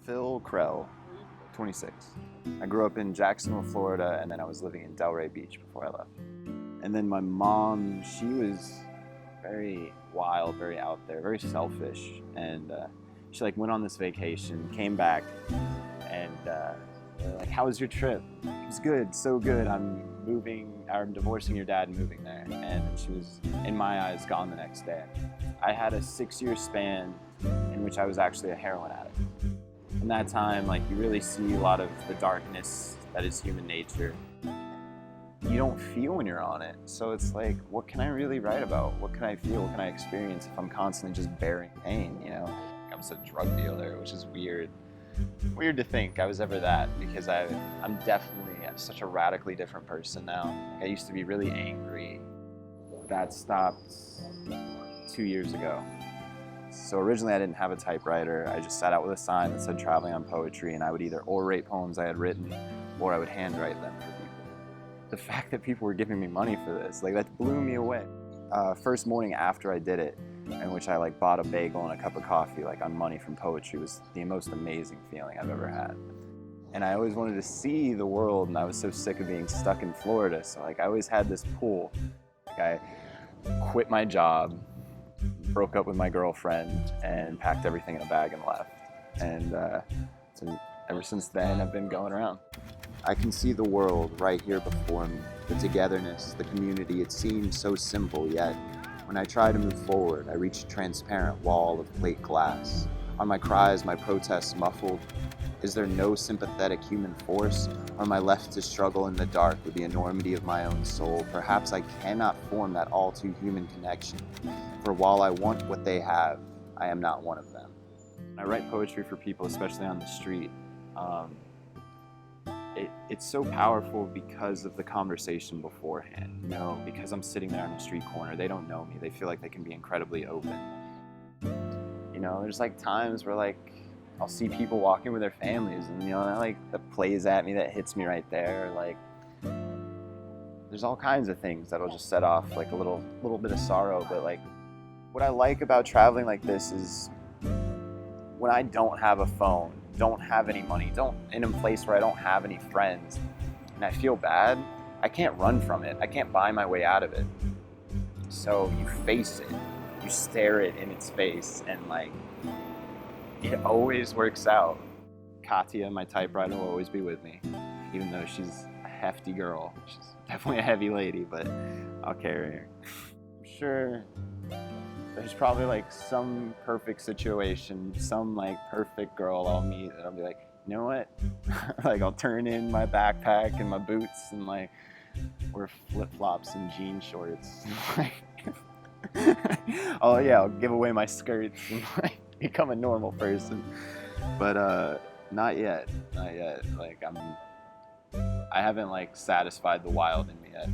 Phil Krell, 26. I grew up in Jacksonville, Florida, and then I was living in Delray Beach before I left. And then my mom, she was very wild, very out there, very selfish. And she went on this vacation, came back, and they're like, "How was your trip?" "It was good, so good. I'm divorcing your dad and moving there." And she was, in my eyes, gone the next day. I had a 6-year span in which I was actually a heroin addict. In that time, you really see a lot of the darkness that is human nature. You don't feel when you're on it. So it's like, what can I really write about? What can I feel? What can I experience if I'm constantly just bearing pain, I'm just a drug dealer, which is weird. Weird to think I was ever that, because I'm definitely such a radically different person now. I used to be really angry. That stopped 2 years ago. So originally I didn't have a typewriter. I just sat out with a sign that said "Traveling on Poetry," and I would either orate poems I had written or I would handwrite them for people. The fact that people were giving me money for this, that blew me away. First morning after I did it, in which I bought a bagel and a cup of coffee on money from poetry, was the most amazing feeling I've ever had. And I always wanted to see the world, and I was so sick of being stuck in Florida. So I always had this pull. I quit my job, broke up with my girlfriend, and packed everything in a bag and left. And so ever since then, I've been going around. I can see the world right here before me. The togetherness, the community, it seems so simple, yet when I try to move forward, I reach a transparent wall of plate glass. Are my cries, my protests muffled? Is there no sympathetic human force? Or am I left to struggle in the dark with the enormity of my own soul? Perhaps I cannot form that all-too-human connection. For while I want what they have, I am not one of them. I write poetry for people, especially on the street. It's so powerful because of the conversation beforehand. Because I'm sitting there on the street corner, they don't know me. They feel like they can be incredibly open. There's times where I'll see people walking with their families, and that plays at me, that hits me right there. There's all kinds of things that'll just set off a little bit of sorrow. But what I like about traveling like this is when I don't have a phone, don't have any money, in a place where I don't have any friends, and I feel bad, I can't run from it. I can't buy my way out of it. So you face it, you stare it in its face, and it always works out. Katya, my typewriter, will always be with me, even though she's a hefty girl. She's definitely a heavy lady, but I'll carry her. I'm sure there's probably some perfect situation, some perfect girl I'll meet, and I'll be like, you know what? I'll turn in my backpack and my boots and wear flip-flops and jean shorts. I'll give away my skirts and become a normal person. But not yet. I haven't satisfied the wild in me yet.